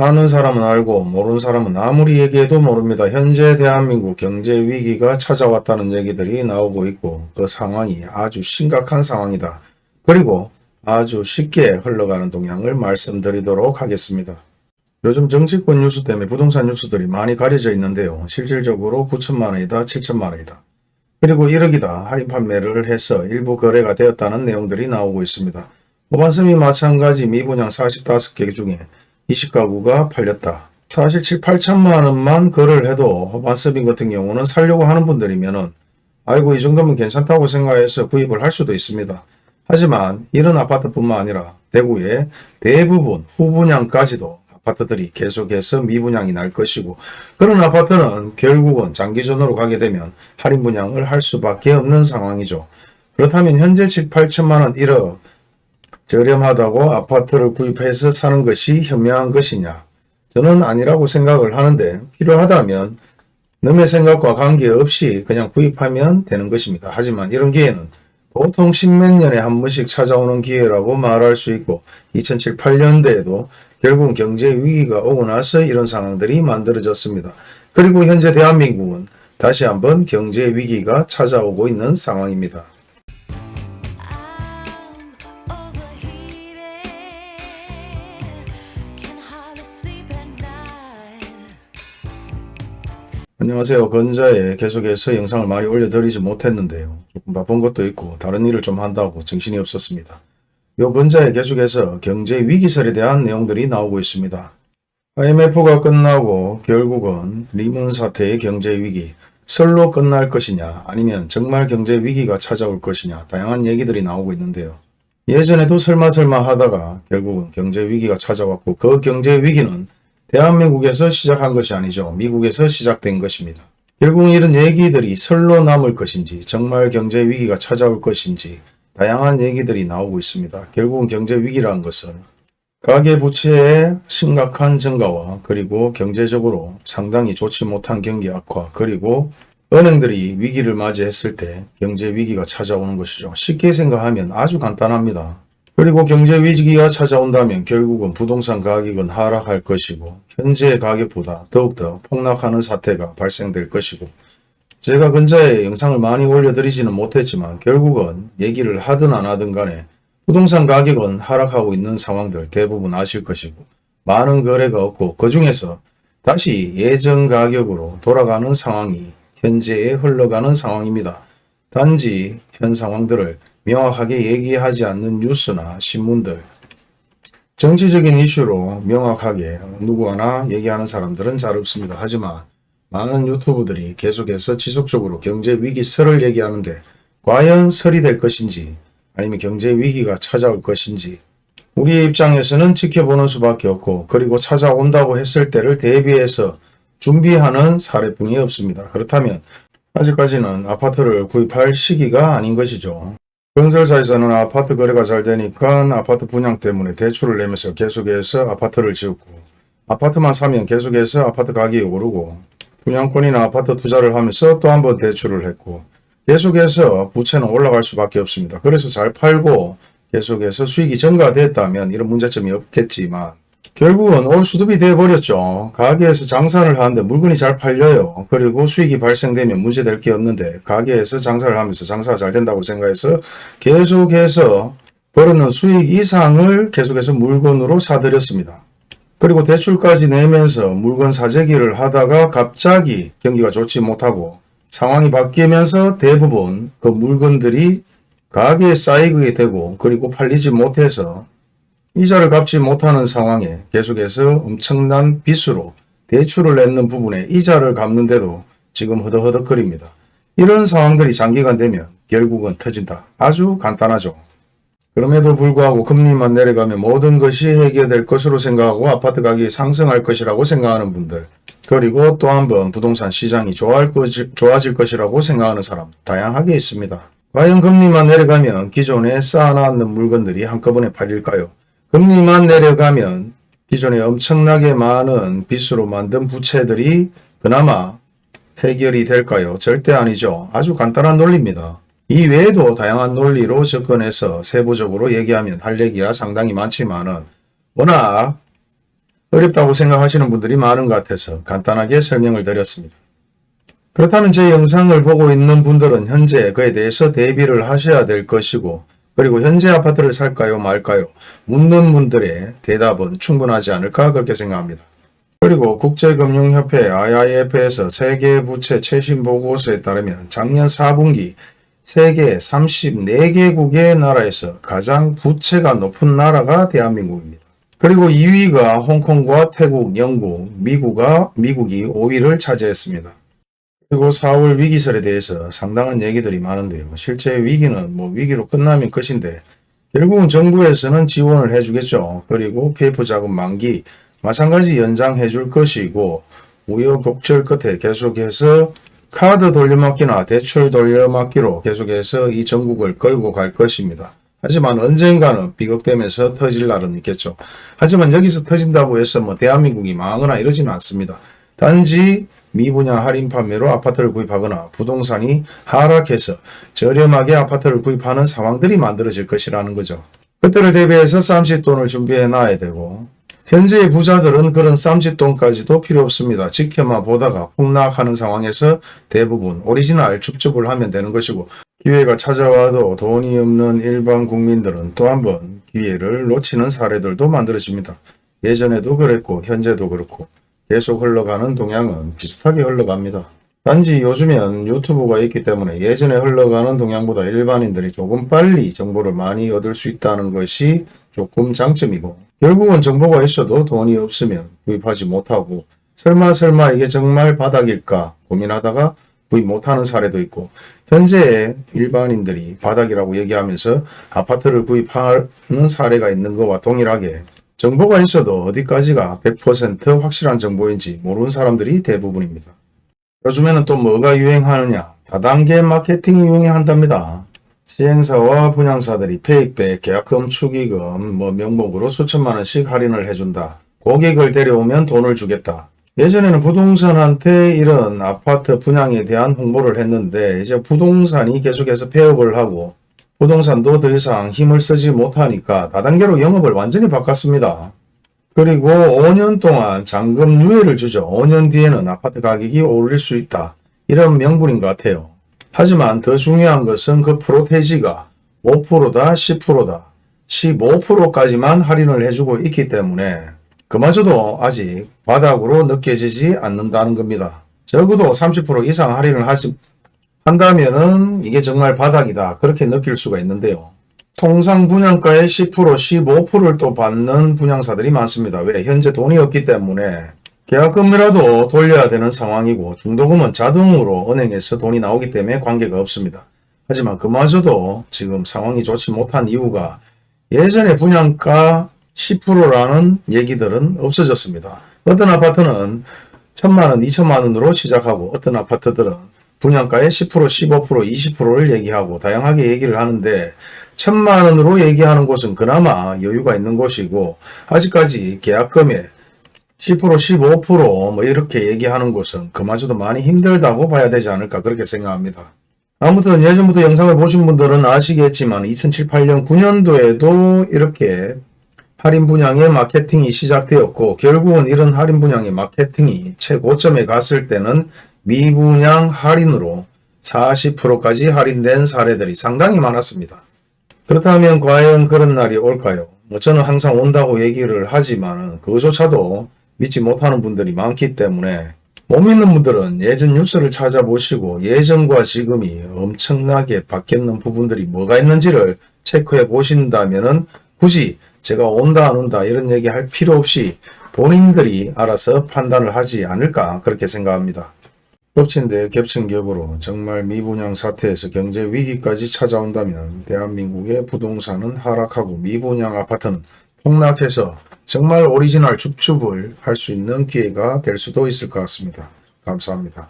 아는 사람은 알고 모르는 사람은 아무리 얘기해도 모릅니다. 현재 대한민국 경제 위기가 찾아왔다는 얘기들이 나오고 있고 그 상황이 아주 심각한 상황이다. 그리고 아주 쉽게 흘러가는 동향을 말씀드리도록 하겠습니다. 요즘 정치권 뉴스 때문에 부동산 뉴스들이 많이 가려져 있는데요. 실질적으로 9천만 원이다, 7천만 원이다. 그리고 1억이다 할인 판매를 해서 일부 거래가 되었다는 내용들이 나오고 있습니다. 호반섬이 마찬가지 미분양 45개 중에 20가구가 팔렸다. 사실 7, 8천만 원만 거래를 해도 호반섬 같은 경우는 살려고 하는 분들이면은 아이고 이 정도면 괜찮다고 생각해서 구입을 할 수도 있습니다. 하지만 이런 아파트뿐만 아니라 대구의 대부분 후분양까지도 아파트들이 계속해서 미분양이 날 것이고 그런 아파트는 결국은 장기전으로 가게 되면 할인 분양을 할 수밖에 없는 상황이죠. 그렇다면 현재 7, 8천만 원 1억 저렴하다고 아파트를 구입해서 사는 것이 현명한 것이냐? 저는 아니라고 생각을 하는데 필요하다면 남의 생각과 관계없이 그냥 구입하면 되는 것입니다. 하지만 이런 기회는 보통 십몇 년에 한 번씩 찾아오는 기회라고 말할 수 있고 2007, 8년대에도 결국 경제 위기가 오고 나서 이런 상황들이 만들어졌습니다. 그리고 현재 대한민국은 다시 한번 경제 위기가 찾아오고 있는 상황입니다. 안녕하세요. 건자에 계속해서 영상을 많이 올려드리지 못했는데요. 조금 바쁜 것도 있고 다른 일을 좀 한다고 정신이 없었습니다. 요 건자에 계속해서 경제 위기설에 대한 내용들이 나오고 있습니다. IMF가 끝나고 결국은 리먼 사태의 경제 위기, 설로 끝날 것이냐 아니면 정말 경제 위기가 찾아올 것이냐 다양한 얘기들이 나오고 있는데요. 예전에도 설마 하다가 결국은 경제 위기가 찾아왔고 그 경제 위기는 대한민국에서 시작한 것이 아니죠. 미국에서 시작된 것입니다. 결국 이런 얘기들이 설로 남을 것인지 정말 경제 위기가 찾아올 것인지 다양한 얘기들이 나오고 있습니다. 결국은 경제 위기라는 것은 가계부채의 심각한 증가와 그리고 경제적으로 상당히 좋지 못한 경기 악화 그리고 은행들이 위기를 맞이했을 때 경제 위기가 찾아오는 것이죠. 쉽게 생각하면 아주 간단합니다. 그리고 경제 위기가 찾아온다면 결국은 부동산 가격은 하락할 것이고 현재 가격보다 더욱더 폭락하는 사태가 발생될 것이고 제가 근자에 영상을 많이 올려드리지는 못했지만 결국은 얘기를 하든 안 하든 간에 부동산 가격은 하락하고 있는 상황들 대부분 아실 것이고 많은 거래가 없고 그 중에서 다시 예전 가격으로 돌아가는 상황이 현재에 흘러가는 상황입니다. 단지 현 상황들을 명확하게 얘기하지 않는 뉴스나 신문들, 정치적인 이슈로 명확하게 누구나 얘기하는 사람들은 잘 없습니다. 하지만 많은 유튜브들이 계속해서 지속적으로 경제 위기 설을 얘기하는데 과연 설이 될 것인지 아니면 경제 위기가 찾아올 것인지 우리의 입장에서는 지켜보는 수밖에 없고 그리고 찾아온다고 했을 때를 대비해서 준비하는 사례뿐이 없습니다. 그렇다면 아직까지는 아파트를 구입할 시기가 아닌 것이죠. 건설사에서는 아파트 거래가 잘 되니까 아파트 분양 때문에 대출을 내면서 계속해서 아파트를 지었고 아파트만 사면 계속해서 아파트 가격이 오르고 분양권이나 아파트 투자를 하면서 또 한 번 대출을 했고 계속해서 부채는 올라갈 수밖에 없습니다. 그래서 잘 팔고 계속해서 수익이 증가됐다면 이런 문제점이 없겠지만 결국은 올수습이 되어버렸죠. 가게에서 장사를 하는데 물건이 잘 팔려요. 그리고 수익이 발생되면 문제될 게 없는데 가게에서 장사를 하면서 장사가 잘 된다고 생각해서 계속해서 벌어는 수익 이상을 계속해서 물건으로 사들였습니다. 그리고 대출까지 내면서 물건 사재기를 하다가 갑자기 경기가 좋지 못하고 상황이 바뀌면서 대부분 그 물건들이 가게에 쌓이게 되고 그리고 팔리지 못해서 이자를 갚지 못하는 상황에 계속해서 엄청난 빚으로 대출을 냈는 부분에 이자를 갚는데도 지금 허덕허덕거립니다. 이런 상황들이 장기간 되면 결국은 터진다. 아주 간단하죠. 그럼에도 불구하고 금리만 내려가면 모든 것이 해결될 것으로 생각하고 아파트 가격이 상승할 것이라고 생각하는 분들 그리고 또 한 번 부동산 시장이 좋아질 것이라고 생각하는 사람 다양하게 있습니다. 과연 금리만 내려가면 기존에 쌓아놨는 물건들이 한꺼번에 팔릴까요? 금리만 내려가면 기존에 엄청나게 많은 빚으로 만든 부채들이 그나마 해결이 될까요? 절대 아니죠. 아주 간단한 논리입니다. 이 외에도 다양한 논리로 접근해서 세부적으로 얘기하면 할 얘기가 상당히 많지만은 워낙 어렵다고 생각하시는 분들이 많은 것 같아서 간단하게 설명을 드렸습니다. 그렇다면 제 영상을 보고 있는 분들은 현재 그에 대해서 대비를 하셔야 될 것이고, 그리고 현재 아파트를 살까요 말까요 묻는 분들의 대답은 충분하지 않을까 그렇게 생각합니다. 그리고 국제금융협회 IIF에서 세계 부채 최신 보고서에 따르면 작년 4분기 세계 34개국의 나라에서 가장 부채가 높은 나라가 대한민국입니다. 그리고 2위가 홍콩과 태국, 영국, 미국이 5위를 차지했습니다. 그리고 4월 위기설에 대해서 상당한 얘기들이 많은데요. 실제 위기는 위기로 끝나면 끝인데 결국은 정부에서는 지원을 해주겠죠. 그리고 PF 자금 만기 마찬가지 연장해 줄 것이고, 우여곡절 끝에 계속해서 카드 돌려막기나 대출 돌려막기로 계속해서 이 전국을 끌고 갈 것입니다. 하지만 언젠가는 비극되면서 터질 날은 있겠죠. 하지만 여기서 터진다고 해서 대한민국이 망하거나 이러지는 않습니다. 단지 미분양 할인 판매로 아파트를 구입하거나 부동산이 하락해서 저렴하게 아파트를 구입하는 상황들이 만들어질 것이라는 거죠. 그때를 대비해서 쌈짓돈을 준비해 놔야 되고, 현재의 부자들은 그런 쌈짓돈까지도 필요 없습니다. 지켜만 보다가 폭락하는 상황에서 대부분 오리지널 줍줍을 하면 되는 것이고, 기회가 찾아와도 돈이 없는 일반 국민들은 또 한 번 기회를 놓치는 사례들도 만들어집니다. 예전에도 그랬고 현재도 그렇고 계속 흘러가는 동향은 비슷하게 흘러갑니다. 단지 요즘엔 유튜브가 있기 때문에 예전에 흘러가는 동향보다 일반인들이 조금 빨리 정보를 많이 얻을 수 있다는 것이 조금 장점이고, 결국은 정보가 있어도 돈이 없으면 구입하지 못하고, 설마 이게 정말 바닥일까 고민하다가 구입 못하는 사례도 있고, 현재 일반인들이 바닥이라고 얘기하면서 아파트를 구입하는 사례가 있는 것과 동일하게 정보가 있어도 어디까지가 100% 확실한 정보인지 모르는 사람들이 대부분입니다. 요즘에는 또 뭐가 유행하느냐? 다단계 마케팅이 유행한답니다. 시행사와 분양사들이 페이백, 계약금, 축의금, 명목으로 수천만 원씩 할인을 해준다. 고객을 데려오면 돈을 주겠다. 예전에는 부동산한테 이런 아파트 분양에 대한 홍보를 했는데, 이제 부동산이 계속해서 폐업을 하고 부동산도 더 이상 힘을 쓰지 못하니까 다단계로 영업을 완전히 바꿨습니다. 그리고 5년 동안 잔금 유예를 주죠. 5년 뒤에는 아파트 가격이 오를 수 있다. 이런 명분인 것 같아요. 하지만 더 중요한 것은 그 프로테지가 5%다, 10%다, 15%까지만 할인을 해주고 있기 때문에 그마저도 아직 바닥으로 느껴지지 않는다는 겁니다. 적어도 30% 이상 할인을 한다면은 이게 정말 바닥이다, 그렇게 느낄 수가 있는데요. 통상 분양가의 10%, 15%를 또 받는 분양사들이 많습니다. 왜? 현재 돈이 없기 때문에 계약금이라도 돌려야 되는 상황이고, 중도금은 자동으로 은행에서 돈이 나오기 때문에 관계가 없습니다. 하지만 그마저도 지금 상황이 좋지 못한 이유가 예전에 분양가 10%라는 얘기들은 없어졌습니다. 어떤 아파트는 1,000만원, 2,000만원으로 시작하고, 어떤 아파트들은 분양가의 10%, 15%, 20%를 얘기하고 다양하게 얘기를 하는데, 1,000만원으로 얘기하는 곳은 그나마 여유가 있는 곳이고, 아직까지 계약금에 10%, 15% 이렇게 얘기하는 곳은 그마저도 많이 힘들다고 봐야 되지 않을까 그렇게 생각합니다. 아무튼 예전부터 영상을 보신 분들은 아시겠지만 2007, 8년, 9년도에도 이렇게 할인 분양의 마케팅이 시작되었고, 결국은 이런 할인 분양의 마케팅이 최고점에 갔을 때는 미분양 할인으로 40%까지 할인된 사례들이 상당히 많았습니다. 그렇다면 과연 그런 날이 올까요? 저는 항상 온다고 얘기를 하지만 그것조차도 믿지 못하는 분들이 많기 때문에, 못 믿는 분들은 예전 뉴스를 찾아보시고 예전과 지금이 엄청나게 바뀌는 부분들이 뭐가 있는지를 체크해 보신다면은 굳이 제가 온다 안 온다 이런 얘기 할 필요 없이 본인들이 알아서 판단을 하지 않을까 그렇게 생각합니다. 겹친 데 겹친 격으로 정말 미분양 사태에서 경제 위기까지 찾아온다면 대한민국의 부동산은 하락하고 미분양 아파트는 폭락해서 정말 오리지널 줍줍을 할 수 있는 기회가 될 수도 있을 것 같습니다. 감사합니다.